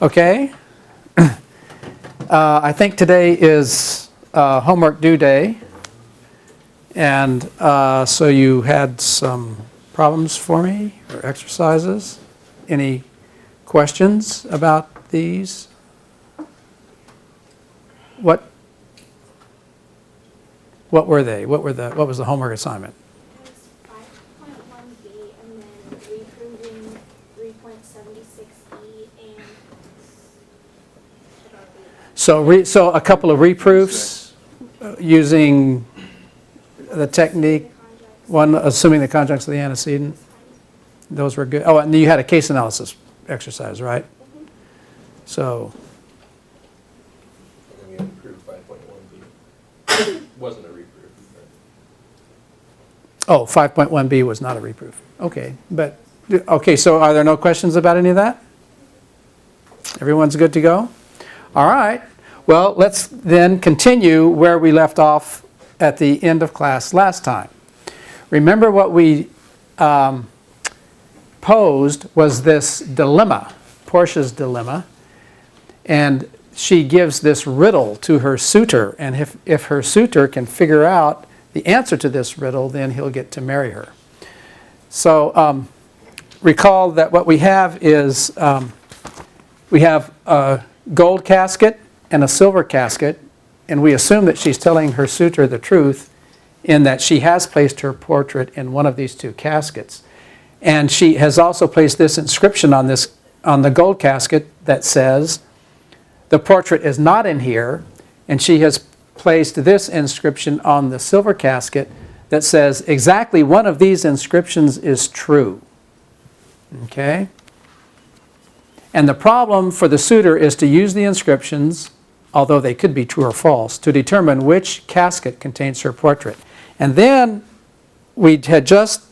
Okay. I think today is homework due day. And so you had some problems for me or exercises. Any questions about these? What were they? What was the homework assignment? It was 5.1b and then reproving 3.76e and so a couple of reproofs using the technique, one assuming the conjuncts of the antecedent. Those were good. Oh, and you had a case analysis exercise, right? Mm-hmm. So. And then we had to prove 5.1b. Wasn't a reproof. Oh, 5.1b was not a reproof. Okay, so are there no questions about any of that? Everyone's good to go? All right. Well, let's then continue where we left off at the end of class last time. Remember what we posed was this dilemma, Portia's dilemma, and she gives this riddle to her suitor, and if her suitor can figure out the answer to this riddle, then he'll get to marry her. So recall that what we have is we have a gold casket and a silver casket, and we assume that she's telling her suitor the truth in that she has placed her portrait in one of these two caskets. And she has also placed this inscription on the gold casket that says, the portrait is not in here, and she has placed this inscription on the silver casket that says exactly one of these inscriptions is true. Okay? And the problem for the suitor is to use the inscriptions, although they could be true or false, to determine which casket contains her portrait. And then we had just,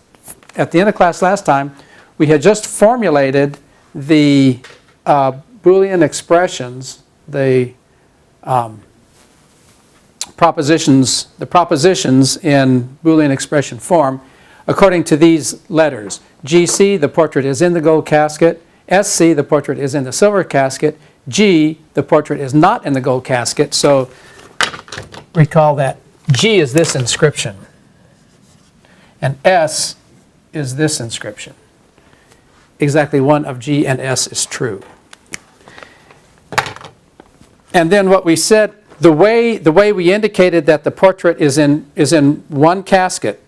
at the end of class last time, we had just formulated the Boolean expressions, the propositions in Boolean expression form according to these letters. GC, the portrait is in the gold casket. SC, the portrait is in the silver casket. G, the portrait is not in the gold casket. So recall that G is this inscription, and S is this inscription. Exactly one of G and S is true. And then what we said, the way we indicated that the portrait is in one casket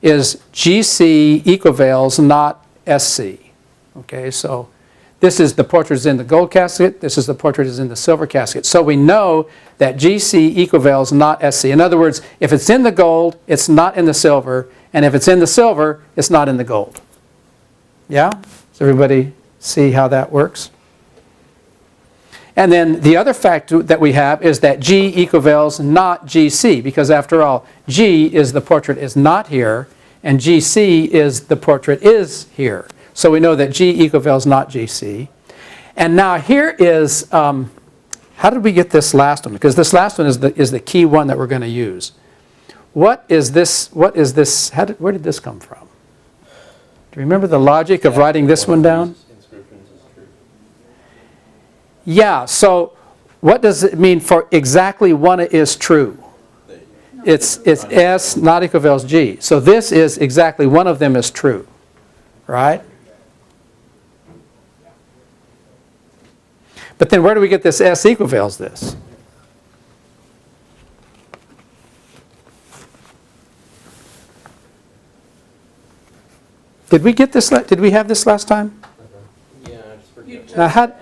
is GC equivales not SC. Okay, so this is the portrait is in the gold casket, this is the portrait is in the silver casket. So we know that GC equivales not SC. In other words, if it's in the gold, it's not in the silver, and if it's in the silver, it's not in the gold. Yeah? Does everybody see how that works? And then the other fact that we have is that G equivales not GC, because after all, G is the portrait is not here, and GC is the portrait is here. So we know that G equivales not GC. And now here is, how did we get this last one? Because this last one is the key one that we're going to use. What is this? Where did this come from? Do you remember the logic of writing this one down? Yeah, so what does it mean for exactly one is true? It's S not equivals G. So this is exactly one of them is true, right? But then where do we get this S equivals this? Did we get this? Did we have this last time? Yeah, I just forget. Now how?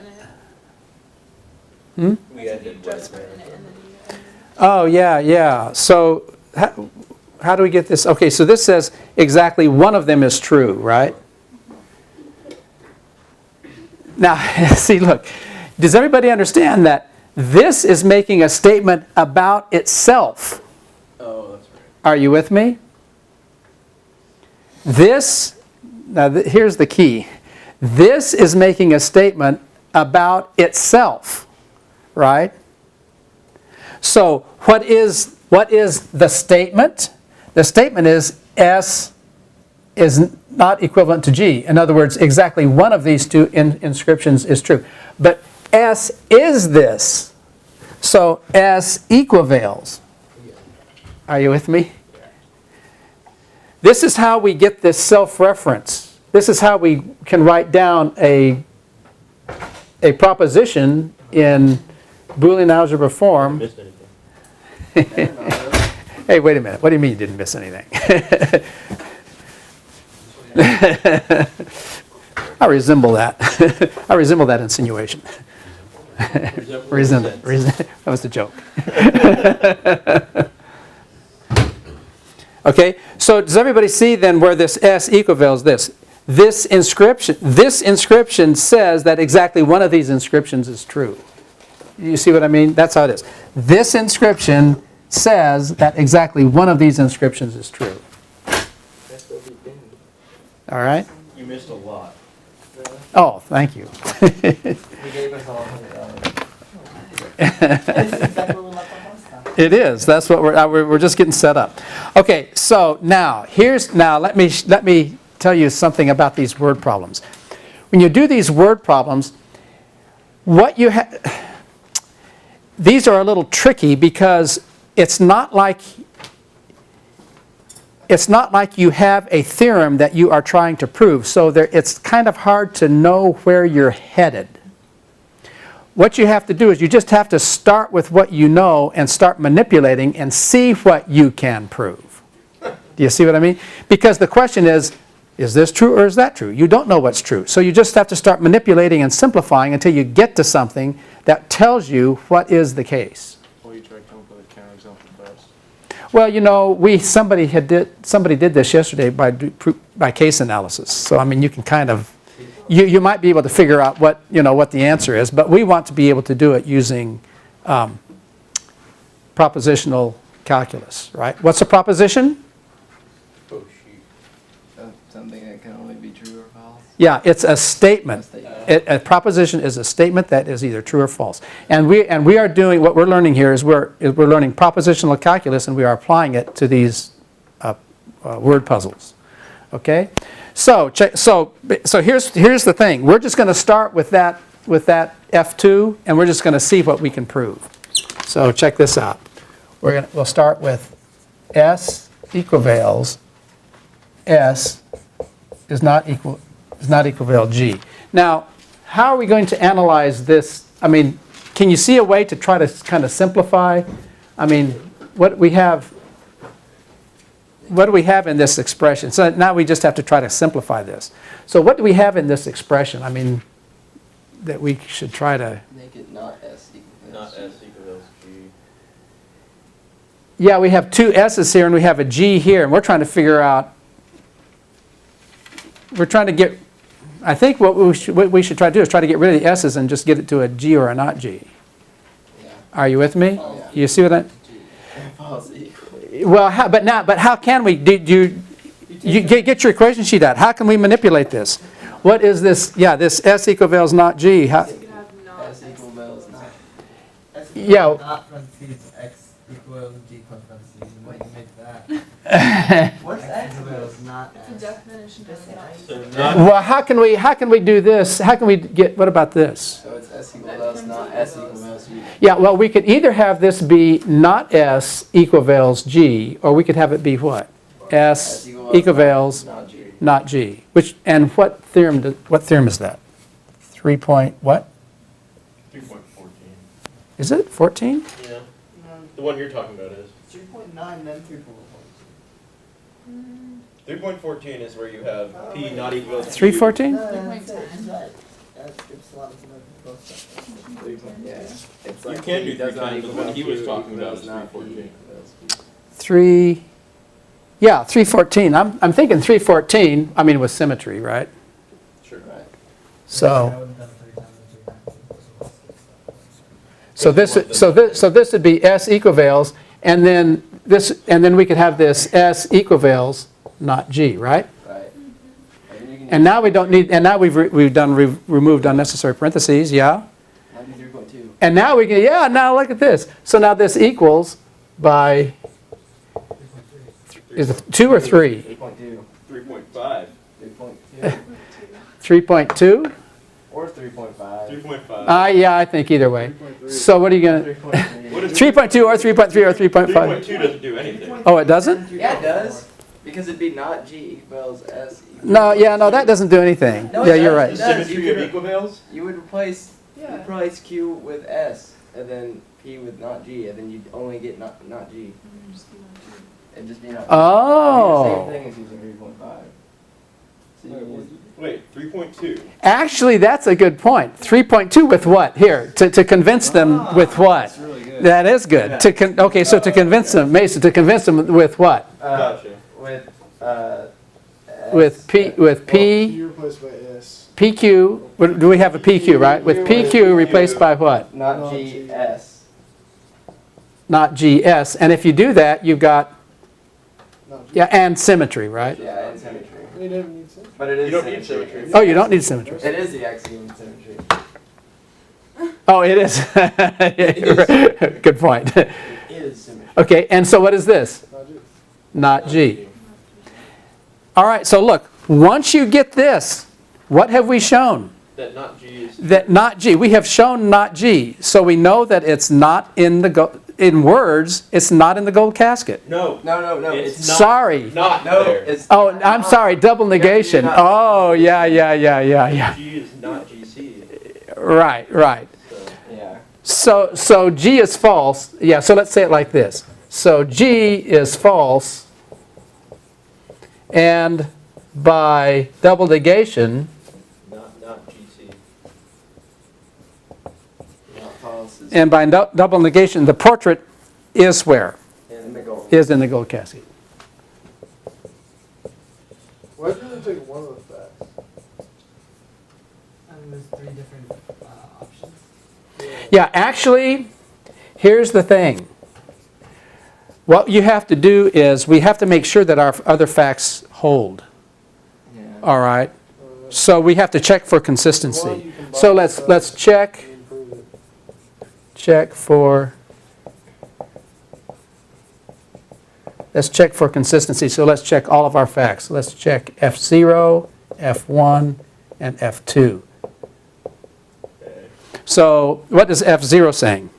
We had it right there. Oh yeah. So how do we get this? Okay, so this says exactly one of them is true, right? Now, see, look. Does everybody understand that this is making a statement about itself? Oh, that's right. Are you with me? This, now here's the key. This is making a statement about itself, right? So what is the statement? The statement is S is not equivalent to G. In other words, exactly one of these two inscriptions is true. But S is this. So S equivales. Are you with me? This is how we get this self-reference. This is how we can write down a proposition in Boolean algebra form. Missed anything. Hey, wait a minute. What do you mean you didn't miss anything? I resemble that. I resemble that insinuation. That was the joke. Okay, so does everybody see then where this S equivales this? This inscription says that exactly one of these inscriptions is true. You see what I mean? That's how it is. This inscription says that exactly one of these inscriptions is true. All right? You missed a lot. Oh, thank you. He gave us all $100. That's exactly what we left on last time. It is. That's what we're just getting set up. Okay, so now let me tell you something about these word problems. When you do these word problems, what you have, these are a little tricky because it's not like you have a theorem that you are trying to prove. So it's kind of hard to know where you're headed. What you have to do is you just have to start with what you know and start manipulating and see what you can prove. Do you see what I mean? Because the question is this true or is that true? You don't know what's true. So you just have to start manipulating and simplifying until you get to something that tells you what is the case. Well, you tried to come up with a counterexample first. Well, you know, somebody did this yesterday by case analysis. So I mean, you can kind of you might be able to figure out what the answer is, but we want to be able to do it using propositional calculus, right? What's a proposition? Oh, shoot. Something that can only be true or false. Yeah, it's a statement. A proposition is a statement that is either true or false. And we are doing what we're learning here is we're learning propositional calculus, and we are applying it to these word puzzles. Okay, so here's the thing. We're just going to start with that F2, and we're just going to see what we can prove. So check this out. We'll start with S equivales S is not equivalent G. Now, how are we going to analyze this? I mean, can you see a way to try to kind of simplify? I mean, what do we have in this expression? So now we just have to try to simplify this. So what do we have in this expression? I mean, that we should try to... Make it not S equals Not S equals G. Yeah, we have two S's here and we have a G here, and we're trying to figure out... I think what we should try to do is try to get rid of the S's and just get it to a G or a not G. Yeah. Are you with me? Oh, yeah. You see what I... False equal. Well, but how can we? You get your equation sheet out. How can we manipulate this? What is this? Yeah, this S equals not G. How, S equals not. yeah. Not parentheses x equals g plus parentheses. Why you make that? What's X X equals not The x. definition of nice. So not, Well, how can we do this? How can we get? What about this? So it's S equals not S equals G. Yeah. Well, we could either have this be not S equals G, or we could have it be what? S equals Not G. not G. What theorem is that? 3 point what? 3.14. Is it 14? Yeah. The one you're talking about is. 3.9 then 3.4. 3.14 is where you have P not equal to 314? Yeah. It's You like can do P does not 3 times, equal but what he was Q talking about does is not 3.14. P. 3. Yeah, 314. I'm thinking 314. I mean, with symmetry, right? Sure. Right. So. I wouldn't have 3 times and 3 times. So this would be S equivales, and then we could have this S equivales not G, right? Right. And now we don't need. And now we've removed unnecessary parentheses, yeah. 93.2. And now we can. Yeah. Now look at this. So now this equals by is it 2 or 3? 3.2. 3.5. 3.2. 3.2. Or 3.5. 3.5. Yeah, I think either way. So what are you going to, 3.2 or 3.3 or 3.5? 3.2 doesn't do anything. Oh, it doesn't? Yeah, it does. Because it'd be not G equals S. No, yeah, no, that doesn't do anything. No, Yeah, it you're does. right. The symmetry of equivales? You would replace Q with S, and then P with not G, and then you'd only get not G. It'd just be not G. Oh. It'd be the same thing as using 3.5. So you can use Wait, 3.2. Actually, that's a good point. 3.2 with what? Here, to convince them with what? That's really good. That is good. Okay, so to convince them, Mason, to convince them with what? Gotcha. with With P, Q replaced by S. PQ, do we have a PQ, right? With PQ replaced by what? not G S. Not GS. And if you do that, you've got, Not G. yeah, and symmetry, right? Yeah, and symmetry. We don't need symmetry. But it is You don't need symmetry. Oh, you don't need symmetry. It is the axiom of symmetry. Oh, it is. Good point. It is symmetry. Okay, and so what is this? Not G. Not G. All right, so look, once you get this, what have we shown? That not G is. That not G. We have shown not G. So we know that it's not in the, in words, it's not in the gold casket. No. No. It's not. Sorry. Not No, there. it's Oh, I'm sorry, double negation. Oh, yeah. G is not GC. Right. So. yeah. So G is false. Yeah, so let's say it like this. So G is false, and by double negation, Not GC. Not false. Is and by double negation, the portrait is where? in the goal. Is in the gold casket. Why did you take one of the facts? And there's 3 different options. Yeah, actually, here's the thing. What you have to do is we have to make sure that our other facts hold. Yeah. All right. So we have to check for consistency. So let's check for consistency. So let's check all of our facts. Let's check F0, F1, and F2. Okay. So what is F0 saying?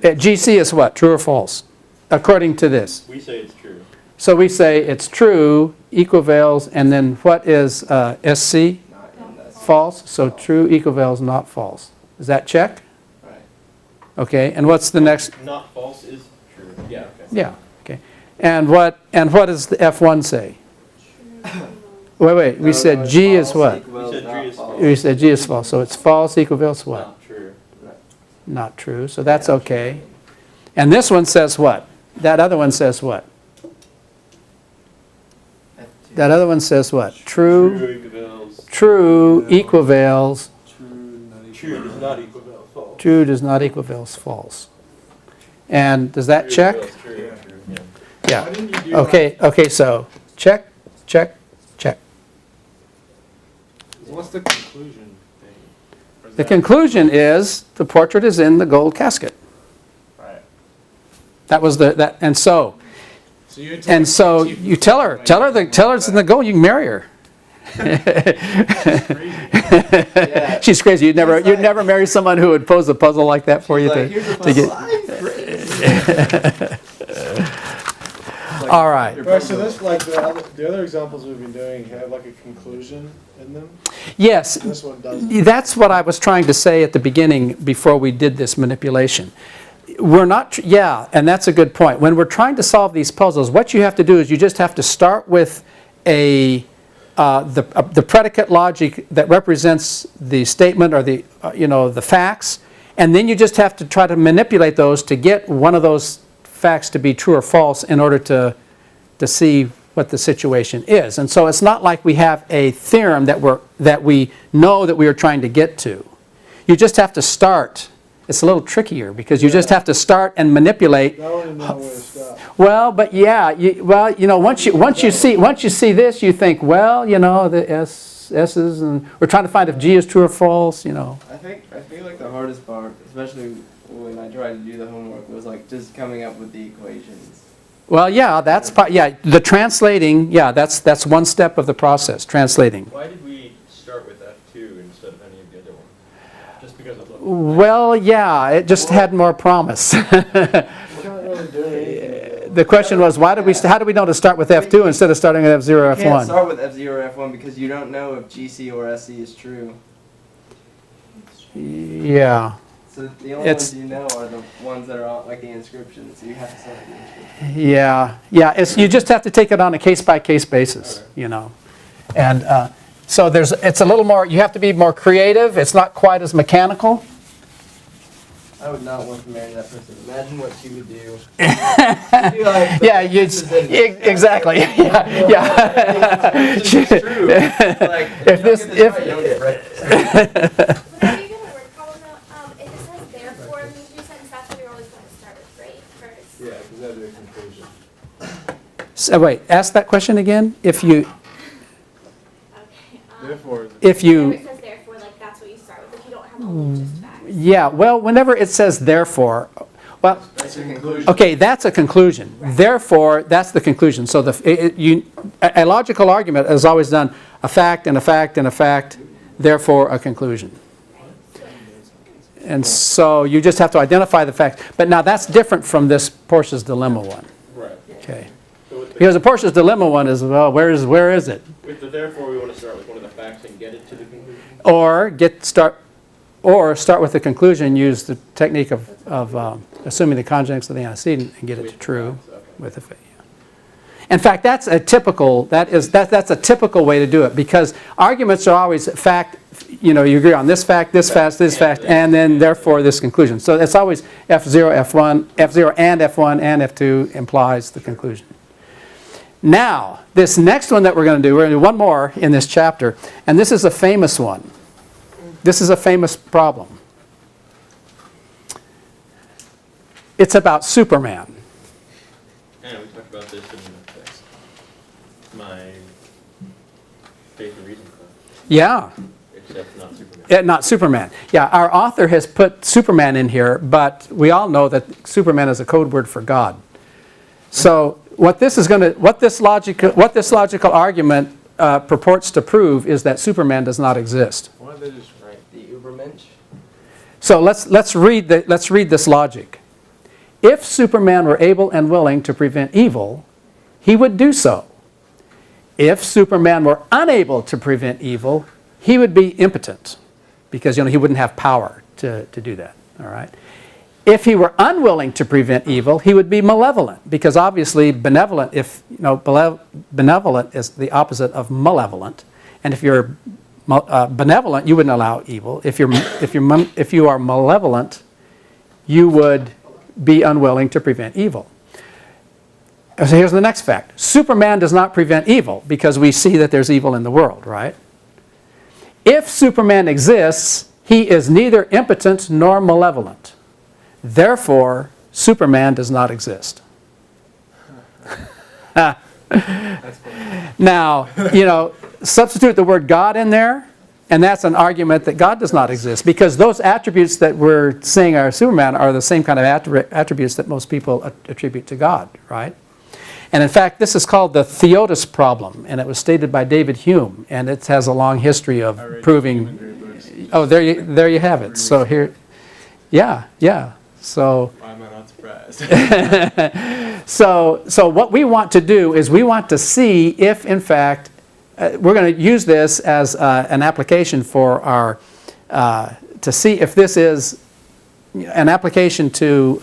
GC is what? True or false? According to this. We say it's true. So we say it's true, equivales, and then what is SC? Not in this. False. So true, equivales, not false. Is that check? Right. Okay, and what's the next? Not false is true. Yeah, okay. Yeah, okay. And what does the F1 say? Wait, we No, said it's G is false what? equals We said G not is false. We said G is false, so it's false, equivales what? Not true. Not true, so that's okay. And this one says what? That other one says what? F2. That other one says what? True, equivales. true, equivales, True does not equivale false. true does not equivales false. And does that check? Equivales true. Yeah. Yeah. Why didn't you do Okay, so check, check, check. What's the conclusion thing? Or is The that- conclusion is the portrait is in the gold casket. Right. That was and so So you're telling and so me- you tell her it's in the gold. You can marry her. Yeah. She's crazy. You'd never marry someone who would pose a puzzle like that for you Like, here's a to get. Like, All right. Right, so this, like, the other examples we've been doing have like a conclusion in them. Yes, This one doesn't. that's what I was trying to say at the beginning before we did this manipulation. We're not, yeah, and that's a good point. When we're trying to solve these puzzles, what you have to do is you just have to start with the predicate logic that represents the statement or the the facts, and then you just have to try to manipulate those to get one of those facts to be true or false in order to see what the situation is. And so it's not like we have a theorem that we know that we are trying to get to. You just have to start. It's a little trickier because you just have to start and manipulate. I don't even know where to stop. Well, but yeah, once you see this, you think, well, the S's, and we're trying to find if G is true or false. I feel like the hardest part, especially when I tried to do the homework, was like just coming up with the equations. Well, yeah, that's part. Yeah, the translating. Yeah, that's one step of the process. Translating. Why did we start with F2 instead of any of the other ones? Just because of Well, yeah, it just had more promise. We're not really doing anything. The question was, how do we know to start with F2 instead of starting at F0 or You can't F1? start with F0 or F1 because you don't know if GC or SC is true. Yeah. So the only It's- ones you know are the ones that are on, like the inscription. So you have to start with the inscription. Yeah. You just have to take it on a case-by-case basis, you know. And so it's a little more, you have to be more creative. It's not quite as mechanical. I would not want to marry that person. Imagine what she would do. She'd be like, Yeah, exactly. Yeah. This is true. Like, If this- you don't get this right, you don't get right. Whenever you get a word problem though, if it says therefore in the new sentence, that's what you're always going to start with, right? First. Yeah, because that'd be a conclusion. So wait, ask that question again. If you, Okay. Therefore, if Whenever you, it says therefore, like that's what you start with. If you don't have only just facts. yeah, well, whenever it says therefore, well, that's a conclusion. okay, that's a conclusion. Therefore, that's the conclusion. So a logical argument is always done a fact and a fact and a fact, therefore a conclusion. And so you just have to identify the fact. But now that's different from this Portia's dilemma one. Right. Okay. So with Because the Portia's dilemma one is, well, where is it? with the therefore, we want to start with one of the facts and get it to the conclusion? Or start with the conclusion, use the technique of assuming the conjuncts of the antecedent and get it to true Okay. with a fa- yeah. In fact, that's a typical way to do it, because arguments are always fact, you know, you agree on this fact, and then therefore this conclusion. So it's always F0, F1, F0 and F1 and F2 implies the conclusion. Now, this next one that we're going to do one more in this chapter, and this is a famous one. This is a famous problem. It's about Superman. And we talked about this in my faith and reason class, Yeah. except not Superman. Not Superman. Yeah, our author has put Superman in here, but we all know that Superman is a code word for God. So what this logical argument purports to prove is that Superman does not exist. Why don't they just Right, the Ubermensch. So let's read this logic. If Superman were able and willing to prevent evil, he would do so. If Superman were unable to prevent evil, he would be impotent, because he wouldn't have power to do that. All right. If he were unwilling to prevent evil, he would be malevolent, because obviously benevolent is the opposite of malevolent, and if you're benevolent, you wouldn't allow evil. If you are malevolent, you would be unwilling to prevent evil. So here's the next fact. Superman does not prevent evil, because we see that there's evil in the world, right? If Superman exists, he is neither impotent nor malevolent. Therefore, Superman does not exist. Now, substitute the word God in there, and that's an argument that God does not exist, because those attributes that we're saying are Superman are the same kind of attributes that most people attribute to God, right? And in fact, this is called the Theodus Problem, and it was stated by David Hume, and it has a long history of proving. Oh, there you have it. So here, yeah. So. Why am I not surprised? So what we want to do is we want to see if, in fact, we're going to use this as an application for our, to see if this is an application to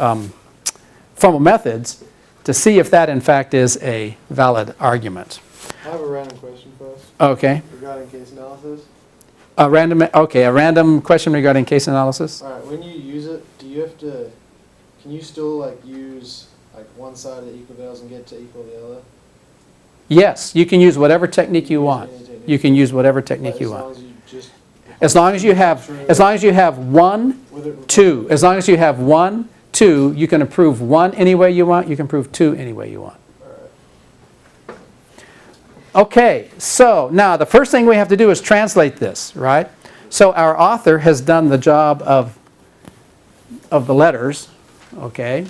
formal methods, to see if that, in fact, is a valid argument. I have a random question for us Okay. regarding case analysis. A random question regarding case analysis. All right, when you use it, do you have to? Can you still use one side of the equivals and get to equal the other? Yes, you can use whatever technique you want. Any technique. You can use whatever technique But you as want. long as you just. As long as you have 1, With it 2. As long as you have 1, 2, you can prove 1 any way you want. You can prove 2 any way you want. All right. Okay, so now the first thing we have to do is translate this, right? So our author has done the job of the letters, okay?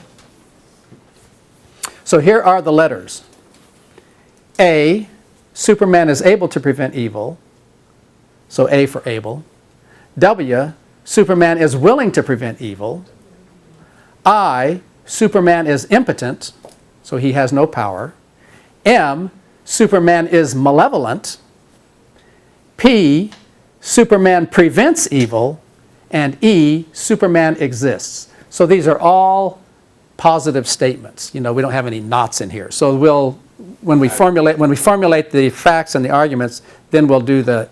So here are the letters. A, Superman is able to prevent evil, so A for able. W, Superman is willing to prevent evil. I, Superman is impotent, so he has no power. M, Superman is malevolent. P, Superman prevents evil. And E, Superman exists. So these are all positive statements. You know, we don't have any nots in here. So when we formulate the facts and the arguments, then we'll do the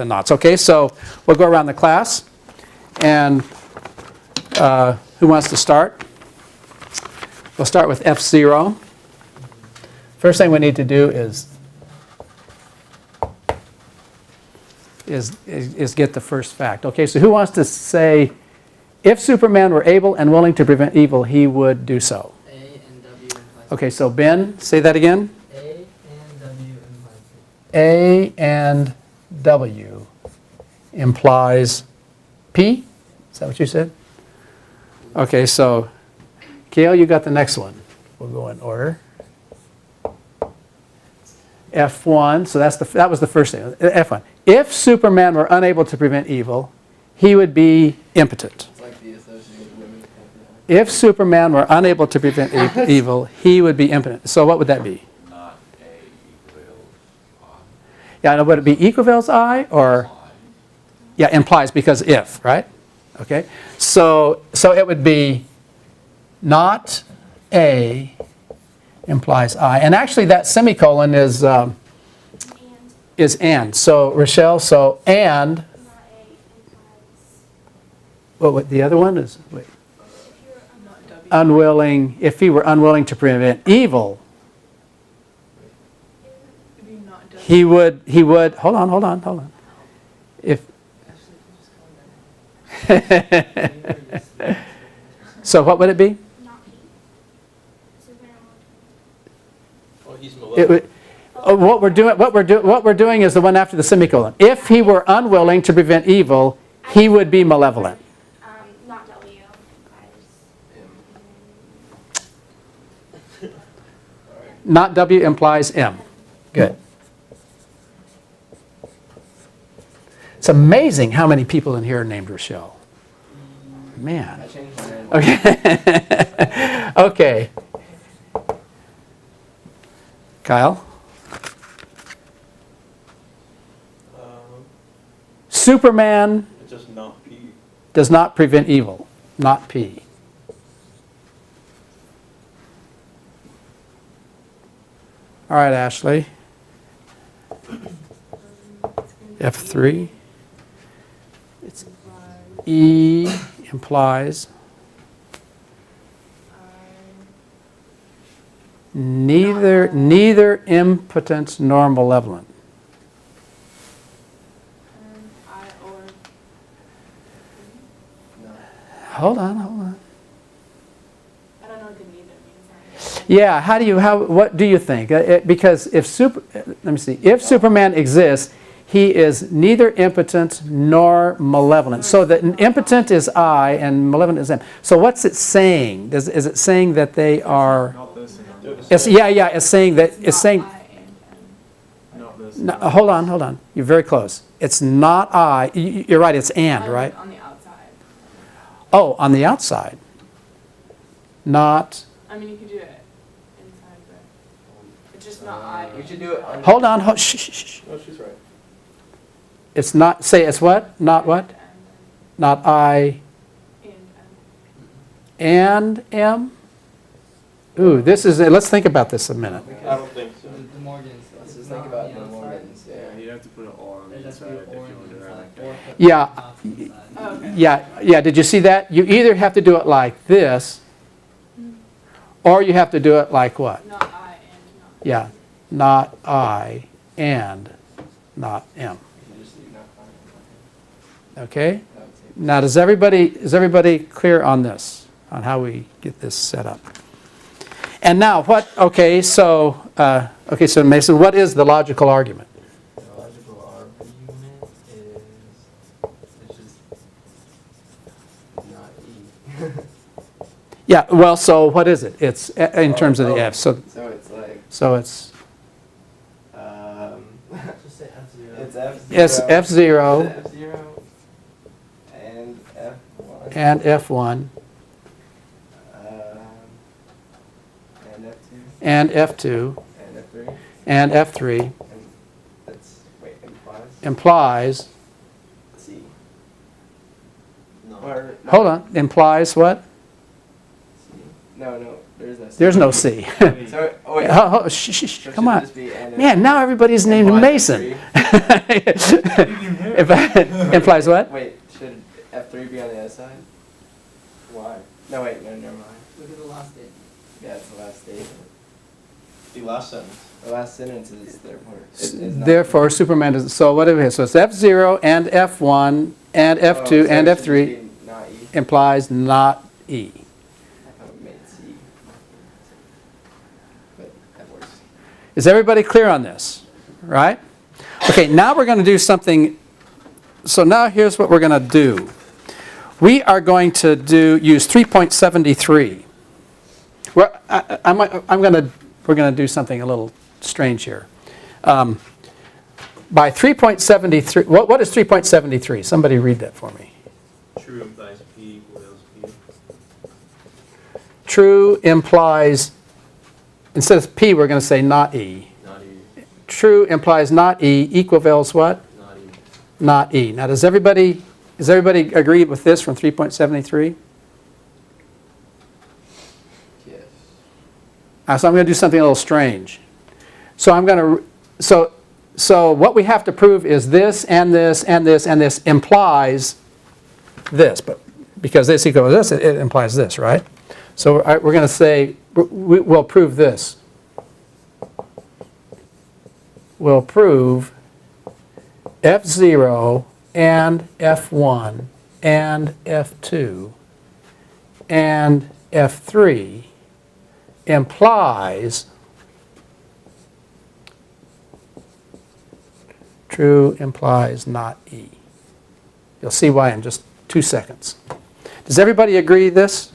nots. Okay, so we'll go around the class, and who wants to start? We'll start with F0. First thing we need to do is get the first fact. Okay, so who wants to say, if Superman were able and willing to prevent evil, he would do so? A and W implies Okay, so Ben, say that again. A and W implies A and W implies P? Is that what you said? Okay, so Gail, you got the next one. We'll go in order. F1, so that was the first thing. F1. If Superman were unable to prevent evil, he would be impotent. It's like the Associated Women. If Superman were unable to prevent evil, he would be impotent. So what would that be? Not A equals I. Yeah, would it be equivalence I or? Yeah, implies because if, right? Okay. So it would be not A implies I. And actually that semicolon is and. So Rochelle, so and, Not A implies. what the other one is? Wait. If you're Not W. Unwilling, if he were unwilling to prevent evil, It'd be not W. he would, hold on. If, so what would it be? not P. Superman Well, he's It malevolent. would, what we're doing is the one after the semicolon. If he were unwilling to prevent evil, he would be malevolent. not W implies. Not W implies M. Good. It's amazing how many people in here are named Rochelle. Man. I changed my name. Okay. Okay. Kyle? Superman It's just not P. does not prevent evil. Not P. All right, Ashley. F3. It's E implies neither impotent nor malevolent. I or Hold on. I don't know what the neither means. Yeah, what do you think? Because if Superman exists, he is neither impotent nor malevolent. So that impotent is I and malevolent is M. So what's it saying? Is it saying that they are? Not this and It's saying that it's saying. I and M. not this. No, hold on. You're very close. It's not I. You're right. It's and, right? On the outside. Oh, on the outside. Not. I mean, you could do it inside, but it's just not I. We should do it under. Hold on. Shh. Oh, she's right. It's not. Say it's what? Not what? And Not I M. and M. Ooh, this is. Let's think about this a minute. I don't think so. The Morgans. Let's just think about the Morgans. Yeah, Yeah. you'd have to put an R on the There's has to inside be if an you or want to do it inside. like Or that. put Yeah. dots inside. Oh, okay. Yeah. Did you see that? You either have to do it like this, or you have to do it like what? Not I and not. Yeah. Not I and not M. You can just do not fine. Okay. That would say- Now, is everybody clear on this, on how we get this set up? And now, so Mason, what is the logical argument? The logical argument is it's just Not E. Yeah, well, so what is it? It's in terms of the F. So So it's like, just say F0. it's F0. it's F0. F0. and F1 And F2. and F2 And F3. and F3 And that's, wait, implies implies, C. No. Or, no, hold on, implies what? C. No, there's no C. There's no C. So, oh wait. Oh, shh, So come should on. this be and Man, now everybody's named implies Mason. F3? Implies what? Wait, should F3 be on the other side? Why? No, wait, no, never mind. Look at the last bit. Yeah, it's the last statement. The last sentence. The last sentence is therefore. Is not Therefore, Superman does, so what do we have? So it's F0 and F1 and Oh, F2 so and it should F3 be not E. implies not E. I thought it made C. But that works. Is everybody clear on this? Right? Okay, now we're going to do something. So now here's what we're going to do. We are going to use 3.73. We're going to do something a little strange here. By 3.73, what is 3.73? Somebody read that for me. True implies P equals P. True implies, instead of P, we're going to say not E. Not E. True implies not E equivals what? Not E. Not E. Now, does everybody agree with this from 3.73? Yes. So I'm going to do something a little strange. So I'm going to, so what we have to prove is this and this and this and this implies this, but because this equals this, it implies this, right? So we're going to say, we'll prove this. We'll prove F0 and F1 and F2 and F3 implies true implies not E. You'll see why in just 2 seconds. Does everybody agree this?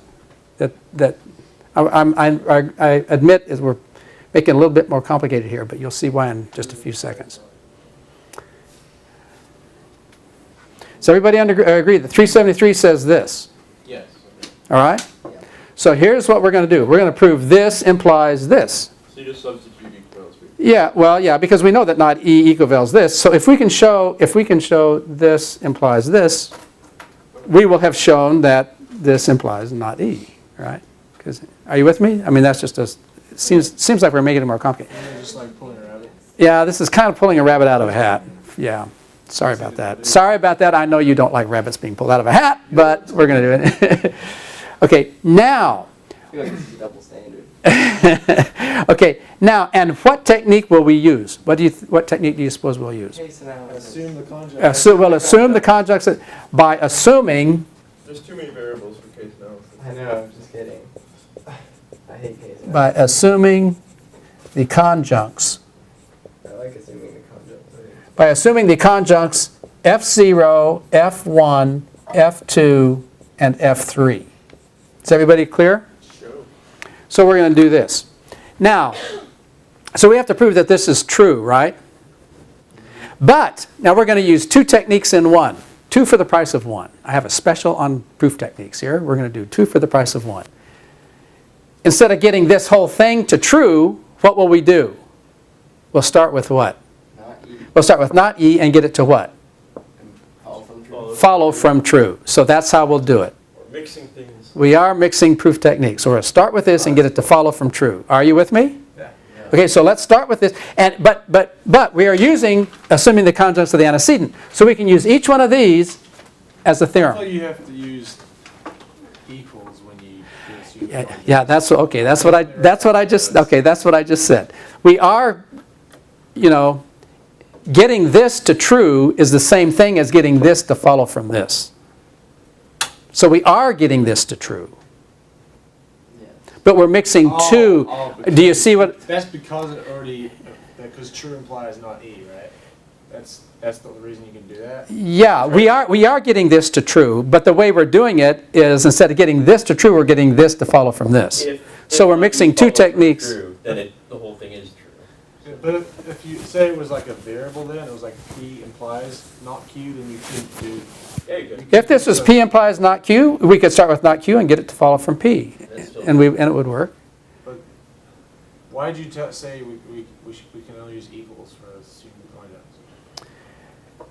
That I admit is we're making it a little bit more complicated here, but you'll see why in just a few seconds. Does everybody agree that 373 says this? Yes. Okay. All right? So here's what we're going to do. We're going to prove this implies this. So you just substitute equals for Yeah, well, yeah, because we know that not E equivals this. So if we can show this implies this, we will have shown that this implies not E, right? Are you with me? I mean, that's just it seems like we're making it more complicated. And just like pulling a rabbit. Yeah, this is kind of pulling a rabbit out of a hat. Yeah, sorry about that. Sorry about that. I know you don't like rabbits being pulled out of a hat, but we're going to do it. Okay, now. I feel like this is a double standard. Okay, now, and what technique will we use? What technique do you suppose we'll use? Case analysis. Assume the conjugate. We'll assume the conjuncts by assuming. There's too many variables for case analysis. I know, I'm just kidding. I hate case analysis. By assuming the conjuncts. I like assuming the conjunct. By assuming the conjuncts F0, F1, F2, and F3. Is everybody clear? Sure. So we're going to do this. Now, so we have to prove that this is true, right? But now we're going to use 2 techniques in one. 2 for the price of 1. I have a special on proof techniques here. We're going to do 2 for the price of 1. Instead of getting this whole thing to true, what will we do? We'll start with what? Not E. We'll start with not E and get it to what? Follow from true. Follow from true. So that's how we'll do it. We're mixing things. We are mixing proof techniques. So we're going to start with this and get it to follow from true. Are you with me? Yeah. Okay, so let's start with this. But we are assuming the conjuncts of the antecedent. So we can use each one of these as a I thought theorem. you have to use equals when you assume the conjugate. Yeah, that's what I just said. We are, getting this to true is the same thing as getting this to follow from this. So we are getting this to true. Yeah. But we're mixing two. Do you see what? That's because it already, because true implies not E, right? That's the reason you can do that? Yeah, we are getting this to true, but the way we're doing it is instead of getting this to true, we're getting this to follow from this. So we're mixing two techniques. True, then the whole thing is true. But if you say it was like a variable, then it was like P implies not Q, then you couldn't do. There you go. If this was P implies not Q, we could start with not Q and get it to follow from P, That's still- and it would work. But why'd you say we can only use equals for assuming conjuncts?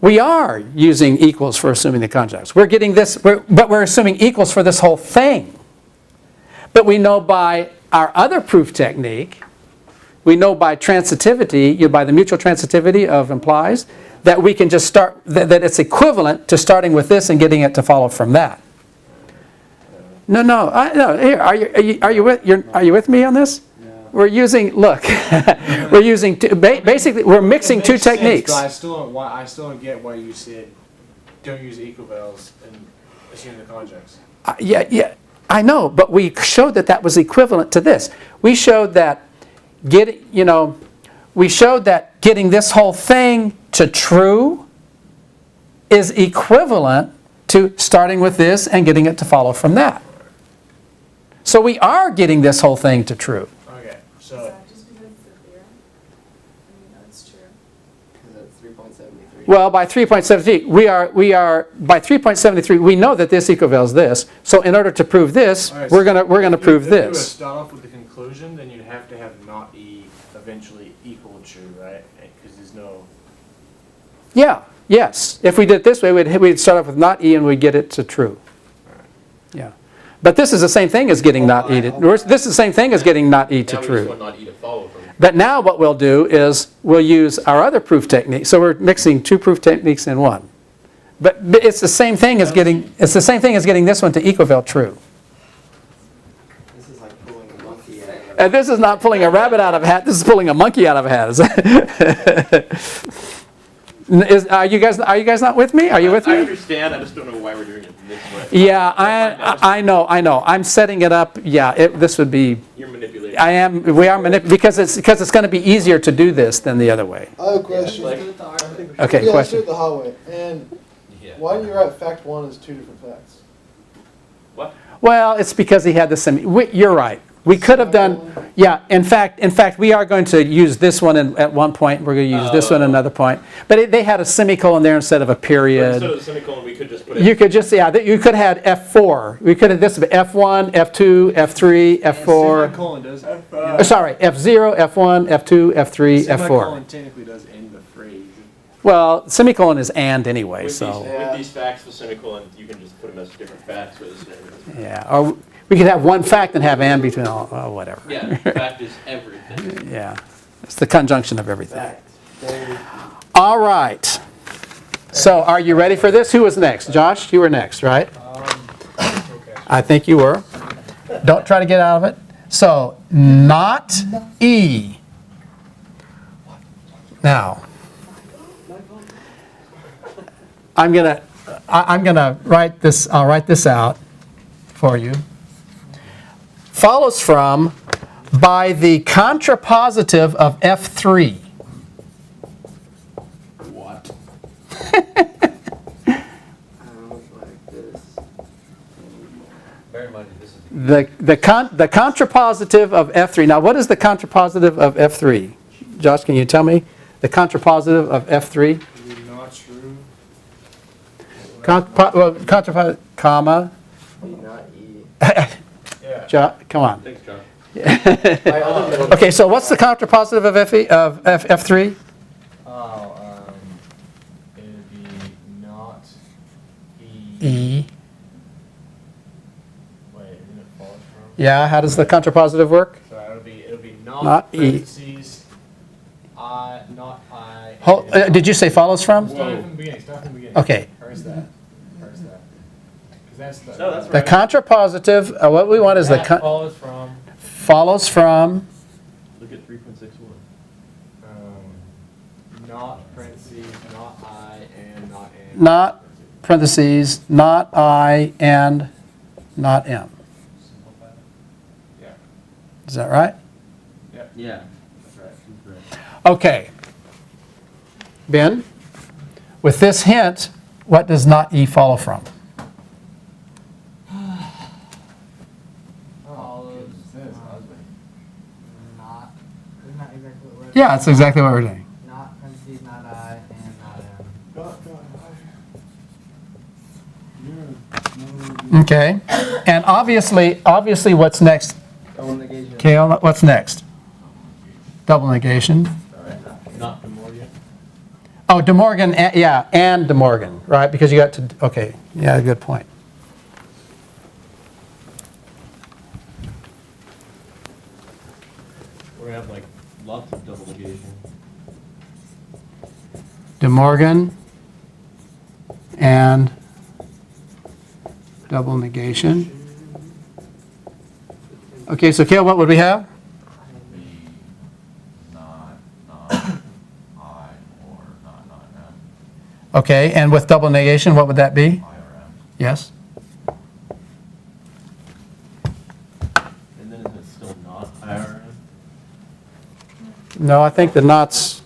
We are using equals for assuming the conjuncts. We're getting this, but we're assuming equals for this whole thing. But we know by our other proof technique, we know by transitivity, by the mutual transitivity of implies, that we can just start, that it's equivalent to starting with this and getting it to follow from that. No. Here, are you with me on this? We're using, look, we're using, basically, we're mixing two techniques. But I still don't get why you said don't use equivals and assume the conjuncts. Yeah, I know, but we showed that that was equivalent to this. We showed that getting this whole thing to true is equivalent to starting with this and getting it to follow from that. So we are getting this whole thing to true. Okay, Is so that just because it's a theorem? I mean, that's true. Because that's 3.73. Well, by 3.73, by 3.73, we know that this equivals this. So in order to prove this, all right, we're gonna prove if you were to this. start off with the conclusion, then you'd have to have not E eventually equal true, right? Because there's no. Yeah, yes. If we did it this way, we'd start off with not E and we'd get it to true. Yeah. But this is the same thing as getting not E to, this is the same thing as getting not E to Now we just true. want not E to follow from. But now what we'll do is we'll use our other proof technique. So we're mixing two proof techniques in one. But it's the same thing as getting this one to equivalent true. This is like pulling a monkey out of And this is not pulling a rabbit out of a hat. This is pulling a monkey out of a hat. Are you guys not with me? Are you with I me? understand, I just don't know why we're doing it this way. Yeah, I know. I'm setting it up. Yeah, this would be. You're manipulating. We are because it's going to be easier to do this than the other way. I have a question. Okay, Let's do question. it the hard way. And why do you write fact 1 as 2 different facts? What? Well, it's because he had the you're right. We could have done. Yeah. In fact, we are going to use this one at one point. We're going to use this one at another point. But they had a semicolon there instead of a period. Instead of the semicolon, we could just put it. You could just, you could have had F4. We could have this F1, F2, F3, F4. Semicolon does. Sorry, F0, F1, F2, F3, F4. Semicolon technically does end the phrase. Well, semicolon is and anyway, With so. with these facts, the semicolon, you can just put them as different facts. So it's- Yeah, or we could have one fact and have and between all, whatever. Yeah, fact is everything. Yeah, it's the conjunction of everything. All right. So are you ready for this? Who was next? Josh, you were next, right? I think you were. Don't try to get out of it. So, not E. Now, I'm gonna write this. I'll write this out for you. Follows from by the contrapositive of F3. What? Like this. Bear in mind, this is The contrapositive of F3. Now, what is the contrapositive of F3? Josh, can you tell me the contrapositive of F3? Not true. Contrapositive, comma. Not E. Yeah. Come on. Thanks, John. My other middle. Okay, so what's the contrapositive of F3? Oh, it'd be not E. E. Wait, isn't it follows from? Yeah, how does the contrapositive work? So it'll be not, Not E. parentheses, I, not I. Did you say follows from? Start from the beginning. Okay. Where's that? Because that's the. No, that's The contrapositive, what we want is the follows from, follows from, Look at 3.61. not parentheses, not I, and not and. not parentheses, not I, and not M. Yeah, Is that right? Yeah. that's right. Okay. Ben, with this hint, what does not E follow from? Follows this husband. Not, isn't that exactly what it Yeah, that's exactly what we're doing. Not parentheses, not I, and not M. Okay. And obviously what's next? Double negation. Okay, what's next? Double negation. Not De Morgan. Oh, De Morgan, yeah, and De Morgan, right? Because you got to, okay, yeah, good point. We have like lots of double negation. De Morgan and double negation. Okay, so Kale, what would we have? Not I, or not M, Okay, and with double negation, what would that be? I or M. Yes? And then is it still not IRM? No, I think the nots,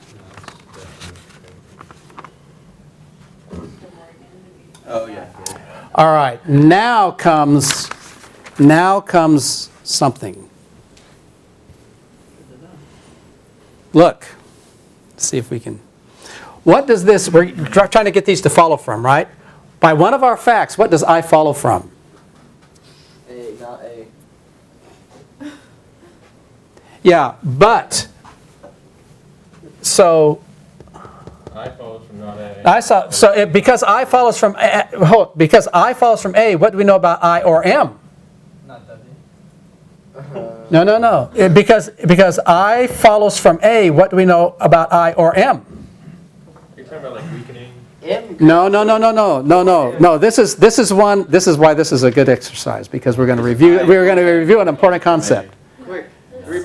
Oh, yeah. all right, now comes something. Look, let's see if we can. What does this, we're trying to get these to follow from, right? By one of our facts, what does I follow from? A, not A. Yeah, but, so, I follows from not A. because I follows from A, what do we know about I or M? Not W. No. Because I follows from A, what do we know about I or M? You're talking about like weakening. M. No. This is why this is a good exercise, because we're going to review an important concept. Quick.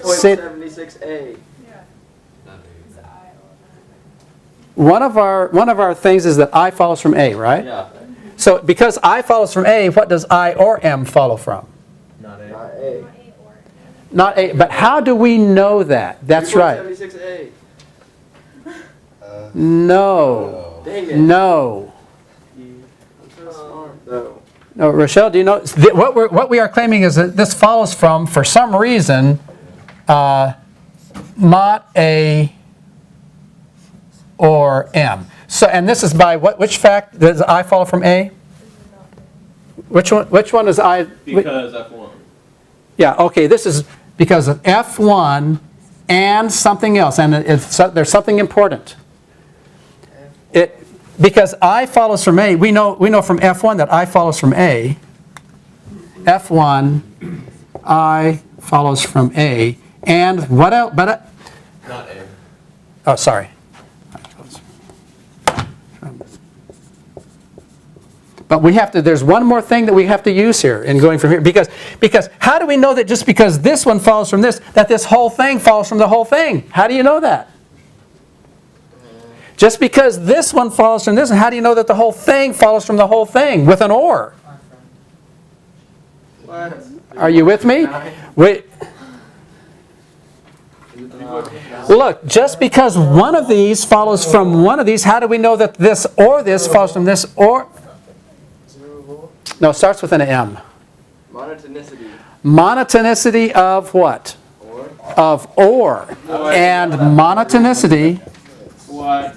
Sit. 3.76A. It's I or One of our things is that I follows from A, right? Yeah. So because I follows from A, what does I or M follow from? Not A. Not A. Not A. But how do we know that? That's right. 3.76A. No. Dang it. No. I'm so smart though. No, Rochelle, do you know what we are claiming is that this follows from, for some reason, not A or M. So, and this is by which fact does I follow from A? Which one is I? Because F1. Yeah, okay, this is because of F1 and something else, and there's something important. Because I follows from A, we know from F1 that I follows from A. F1, I follows from A, and what else? But Not A. oh, sorry. But we have to. There's one more thing that we have to use here in going from here, because how do we know that just because this one follows from this, that this whole thing follows from the whole thing? How do you know that? Just because this one follows from this, how do you know that the whole thing follows from the whole thing with an or? What? Are you with me? Wait. Look, just because one of these follows from one of these, how do we know that this or this follows from this or? No, it starts with an M. Monotonicity. Monotonicity of what? Or. Of or. And monotonicity. What?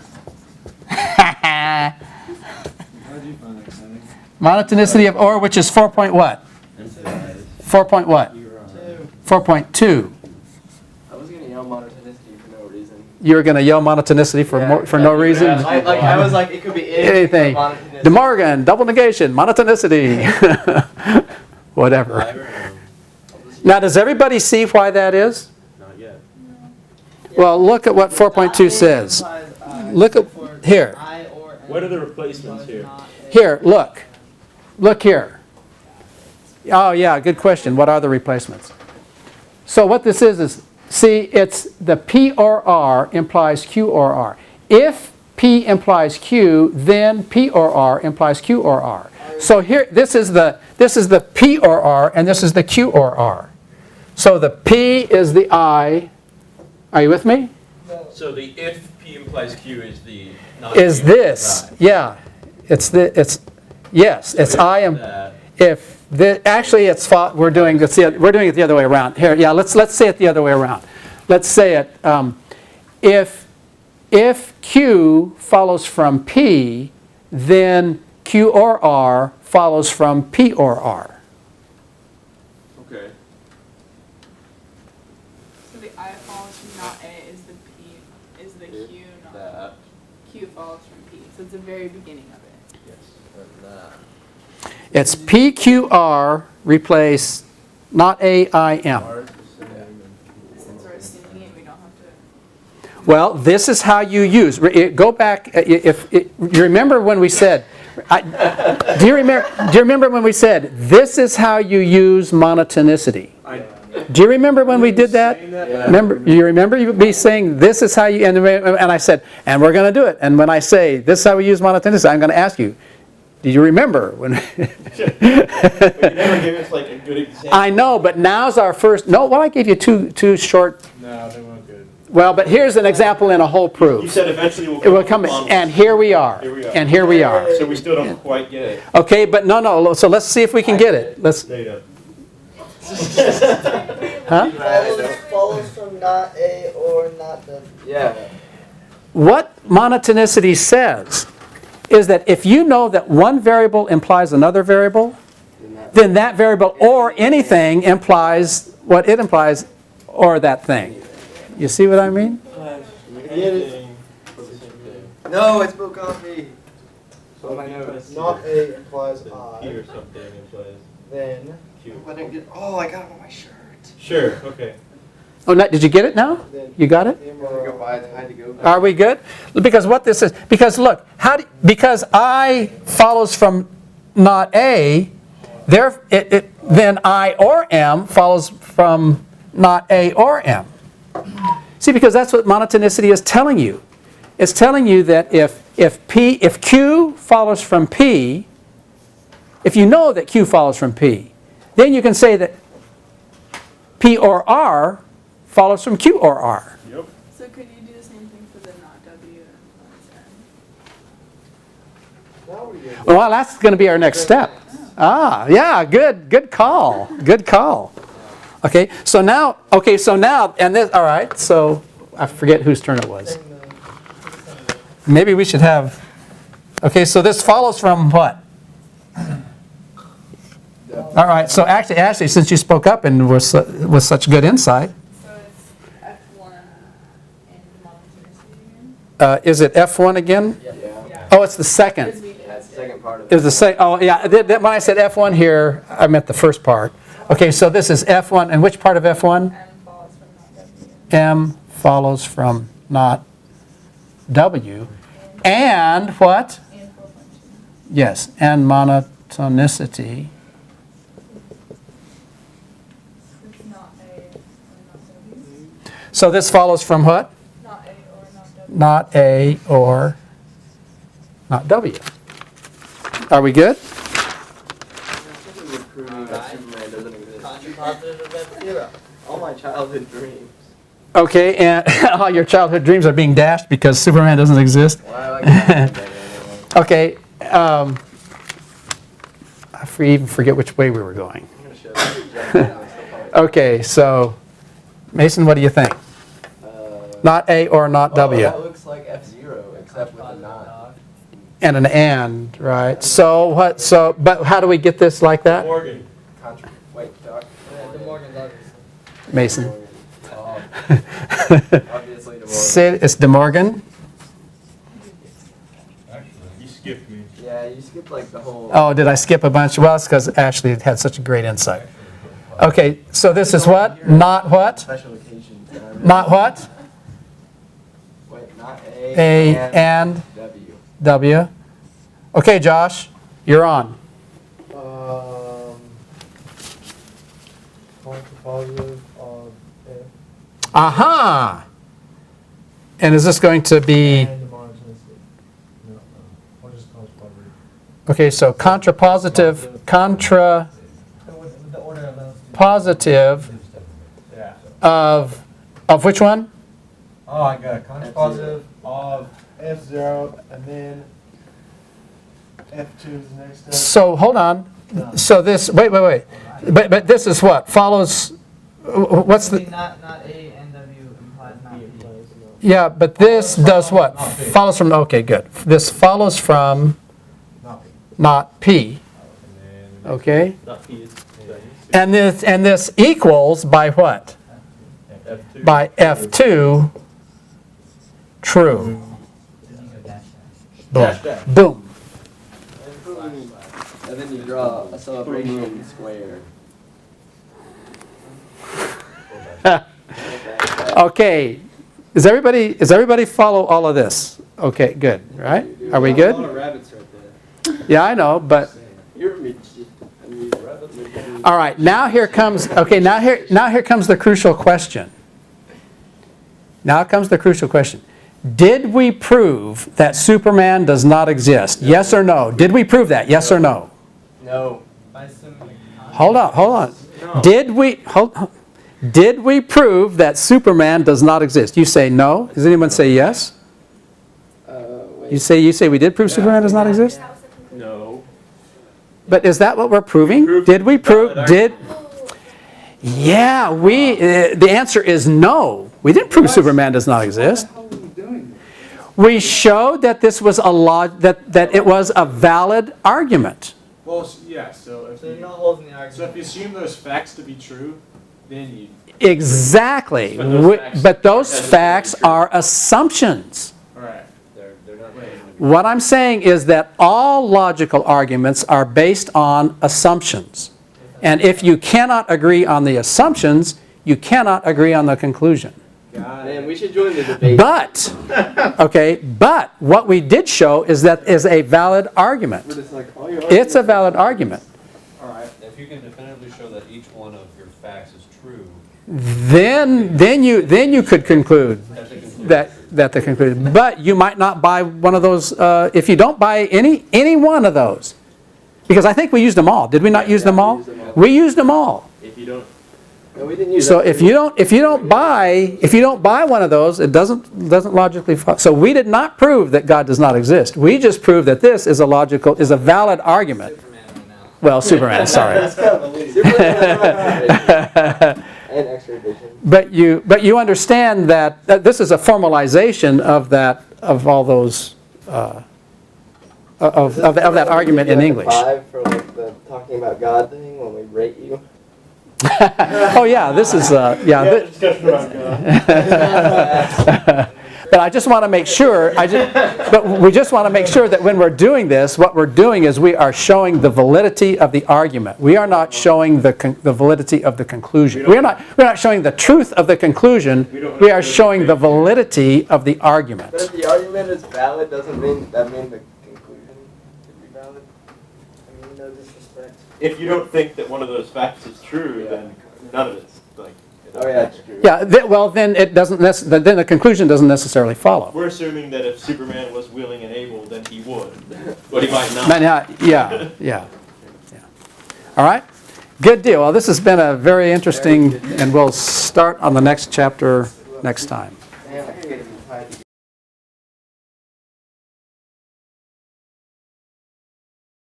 Monotonicity of or, which is 4 point what? 4 point what? 4.2. I was gonna yell monotonicity for no reason. You were going to yell monotonicity for no reason? I was like, it could be Anything. monotonicity. De Morgan, double negation, monotonicity. Whatever. Now, does everybody see why that is? Not yet. Well, look at what 4.2 says. Look at here. What are the replacements here? Here, look. Look here. Oh, yeah, good question. What are the replacements? So what this is, see, it's the P or R implies Q or R. If P implies Q, then P or R implies Q or R. So here, this is the P or R, and this is the Q or R. So the P is the I. Are you with me? So the if P implies Q is the not Is Q, this? right. Yeah. Yes. It's if I am. that- If actually it's we're doing it the other way around. Here, yeah. Let's say it the other way around. Let's say it. if Q follows from P, then Q or R follows from P or R. Okay. So the I follows from not A is the P, is the Q, not That. Q follows from P. So it's the very beginning of it. Yes. And that. It's PQR replace not AIM. Since we're assuming it, we don't have to. Well, this is how you use. Go back. You remember when we said? Do you remember when we said this is how you use monotonicity? Do you remember when we did that? Remember? You remember me saying this is how you and I said and we're going to do it. And when I say this is how we use monotonicity, I'm going to ask you. Do you remember when? But you never gave us like a good example. I know, but now's our first. No, well, I gave you two short. No, they weren't good. Well, but here's an example in a whole proof. You said eventually It will come, and here we are. Here we are. And here we are. So we still don't quite get it. Okay, but no. So let's see if we can get it. Let's. There you go. Huh? Follows from not A or not W. Yeah. What monotonicity says is that if you know that one variable implies another variable, then that variable or anything implies what it implies or that thing. You see what I mean? No, it's spilled coffee. On my notes. Not A implies P I, or something implies then, Q. I didn't get. Oh, I got it on my shirt. Sure. Okay. Oh, did you get it now? then You got it? M I or go by. I had to go. Are we good? Because what this is, because look, because I follows from not A, then I or M follows from not A or M. See, because that's what monotonicity is telling you. It's telling you that if Q follows from P, if you know that Q follows from P, then you can say that P or R follows from Q or R. Yep. So could you do the same thing for the not W and now we get Well, that's going to be our next step. Yeah, good call. Good call. Okay, so now, and this, all right, so I forget whose turn it was. Maybe we should have, okay, so this follows from what? All right, so actually, Ashley, since you spoke up and with such good insight, So it's F1 and monotonicity again? is it F1 again? Yeah. Oh, it's the second. That's the second part of It was the same. Oh, yeah. When I said F1 here, I meant the first part. Okay, so this is F1, and which part of F1? M follows from not W. M follows from not W, and what? And 4.2. Yes, and monotonicity. It's not A or not W. So this follows from what? Not A or not W. Not A or not W. Are we good? We're proving that Superman doesn't exist. Contrapositive of F0. All my childhood dreams. Okay, and all your childhood dreams are being dashed because Superman doesn't exist. Why I like that anyway. Okay, I even forget which way we were going. I'm gonna show you. Okay, so Mason, what do you think? Not A or not W? That looks like F0 except with a not. And an and, right? So what? So, but how do we get this like that, Morgan. Wait, Doc. The Morgan's obvious. Mason? Oh, obviously the Morgan. Say it's De Morgan. You skipped me. Yeah, you skipped like the whole. Oh, did I skip a bunch? Well, it's because Ashley had such a great insight. Okay, so this is what? Not what? Special occasions. And I really- Not what? Wait, not A and W. W. Okay, Josh, you're on. contrapositive of F Aha! And is this going to be, and monotonicity. No, or just contrapositive. okay, so contrapositive, With the order of those two. positive Yeah. of which one? Oh, I got it. Contrapositive of F0 and then F2 is the next step. So, hold on. So this, wait. But this is what? Follows, what's the, Not A and W implies not B. Yeah, but this does what? Follows from, okay, good. This follows from not P, okay? Not P is And this equals by what? F2. By F2, true. Boom. Boom. And then you draw a celebration square. Okay, does everybody follow all of this? Okay, good, right? Are we A lot good? of rabbits right there. Yeah, I know, but, You're rich. all right, now here comes, okay, now here comes the crucial question. Now comes the crucial question. Did we prove that Superman does not exist? Yes or no? Did we prove that? Yes or no? No. Hold on. Did we prove that Superman does not exist? You say no. Does anyone say yes? Wait. You say we did prove Superman does not exist? That was the conclusion. No. But is that what we're proving? Did we prove? Yeah, the answer is no. We didn't prove Superman does not exist. We showed that this was that it was a valid argument. Well, yeah, so if So you're you, not holding the so argument. if you assume those facts to be true, then you, Exactly. But those facts are assumptions. alright. They're not. What I'm saying is that all logical arguments are based on assumptions. And if you cannot agree on the assumptions, you cannot agree on the conclusion. Man, we should join the debate. But what we did show is that is a valid argument. We're just like, all your It's a valid argument. Alright. If you can definitively show that each one of your facts is true, Then you could conclude that's a conclusion. that the conclusion. But you might not buy one of those if you don't buy any one of those. Because I think we used them all. Did we not use them all? We used them all. If you don't, No, we didn't use So that. if you don't buy one of those, it doesn't logically follow. So we did not prove that God does not exist. We just proved that this is a valid argument. Superman right now. Well, Superman, sorry. And extra vision. But you understand that this is a formalization of all those of that argument in English. 5 for like the talking about God thing when we rate you. Oh yeah, this is Discussion about God. But I just want to make sure. But we just want to make sure that when we're doing this, what we're doing is we are showing the validity of the argument. We are not showing the validity of the conclusion. We're not showing the truth of the conclusion. We are showing the validity of the argument. But if the argument is valid, doesn't mean the conclusion should be valid. I mean, no disrespect. if you don't think that one of those facts is true, then none of it's like. it doesn't Oh yeah, matter. it's true. Yeah. Well, then it doesn't. Then the conclusion doesn't necessarily follow. We're assuming that if Superman was willing and able, then he would, but he might not. Yeah. All right. Good deal. Well, this has been a very interesting, and we'll start on the next chapter next time.